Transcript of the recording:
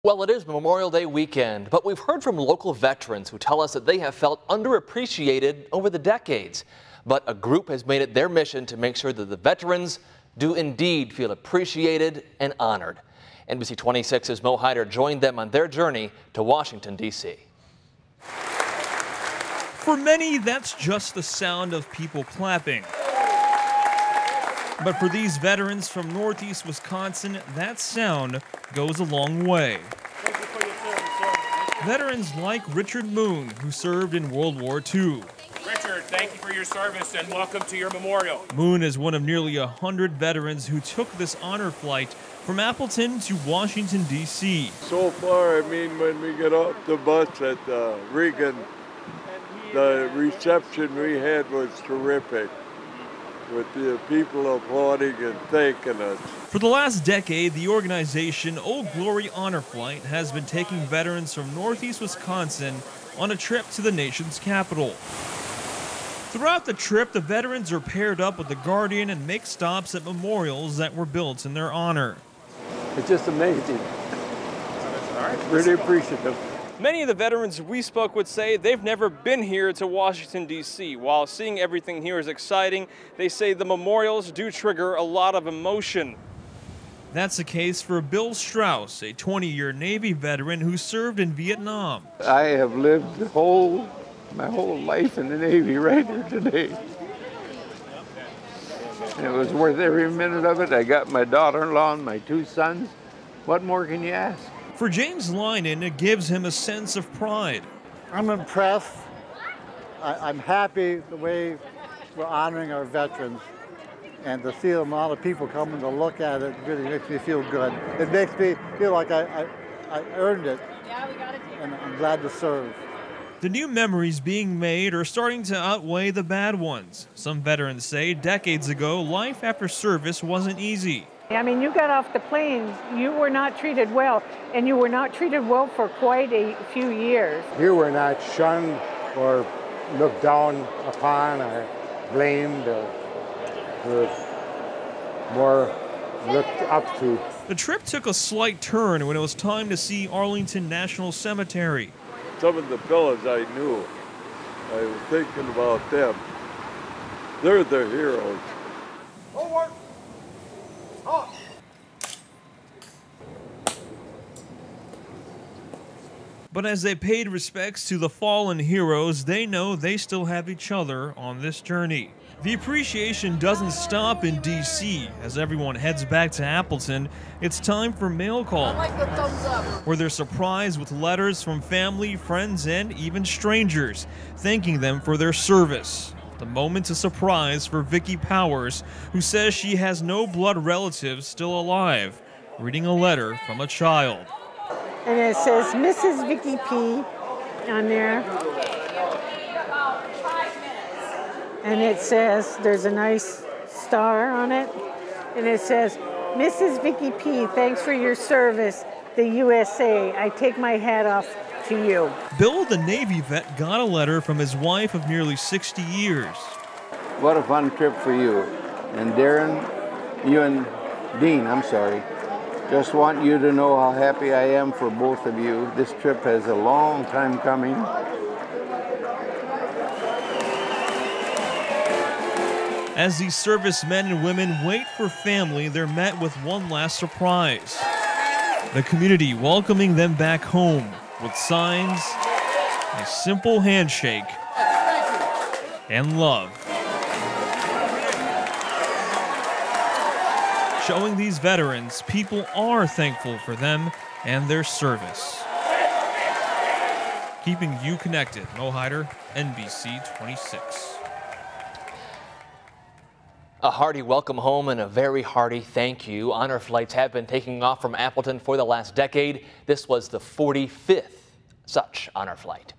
Well, it is Memorial Day weekend, but we've heard from local veterans who tell us that they have felt underappreciated over the decades. But a group has made it their mission to make sure that the veterans do indeed feel appreciated and honored. NBC 26's Mo Hyder joined them on their journey to Washington, D.C. For many, that's just the sound of people clapping. But for these veterans from Northeast Wisconsin, that sound goes a long way. Thank you for your service, sir. Veterans like Richard Moon, who served in World War II. Richard, thank you for your service and welcome to your memorial. Moon is one of nearly 100 veterans who took this honor flight from Appleton to Washington, D.C. So far, when we get off the bus at Reagan, the reception we had was terrific, with the people applauding and thanking us. For the last decade, the organization Old Glory Honor Flight has been taking veterans from Northeast Wisconsin on a trip to the nation's capital. Throughout the trip, the veterans are paired up with the Guardian and make stops at memorials that were built in their honor. It's just amazing. Really appreciative. Many of the veterans we spoke with say they've never been here to Washington, D.C. While seeing everything here is exciting, they say the memorials do trigger a lot of emotion. That's the case for Bill Strauss, a 20-year Navy veteran who served in Vietnam. I have lived my whole life in the Navy right here today. And it was worth every minute of it. I got my daughter-in-law and my two sons. What more can you ask? For James Linen, it gives him a sense of pride. I'm impressed. I'm happy the way we're honoring our veterans. And to see a lot of people coming to look at it really makes me feel good. It makes me feel like I earned it. And I'm glad to serve. The new memories being made are starting to outweigh the bad ones. Some veterans say decades ago, life after service wasn't easy. I mean, you got off the plane, you were not treated well, and you were not treated well for quite a few years. You were not shunned or looked down upon or blamed or were more looked up to. The trip took a slight turn when it was time to see Arlington National Cemetery. Some of the fellas I knew, I was thinking about them. They're the heroes. But as they paid respects to the fallen heroes, they know they still have each other on this journey. The appreciation doesn't stop in D.C. As everyone heads back to Appleton, it's time for mail call, where they're surprised with letters from family, friends, and even strangers, thanking them for their service. The moment of surprise for Vicki Powers, who says she has no blood relatives still alive, reading a letter from a child. And it says Mrs. Vicki P. on there. And it says, there's a nice star on it. And it says, Mrs. Vicki P., thanks for your service, the USA. I take my hat off to you. Bill, the Navy vet, got a letter from his wife of nearly 60 years. What a fun trip for you. And Darren, you and Dean, just want you to know how happy I am for both of you. This trip has a long time coming. As these servicemen and women wait for family, they're met with one last surprise. The community welcoming them back home with signs, a simple handshake, and love. Showing these veterans people are thankful for them and their service. Keeping you connected, Mo Hyder, NBC 26. A hearty welcome home and a very hearty thank you. Honor flights have been taking off from Appleton for the last decade. This was the 45th such honor flight.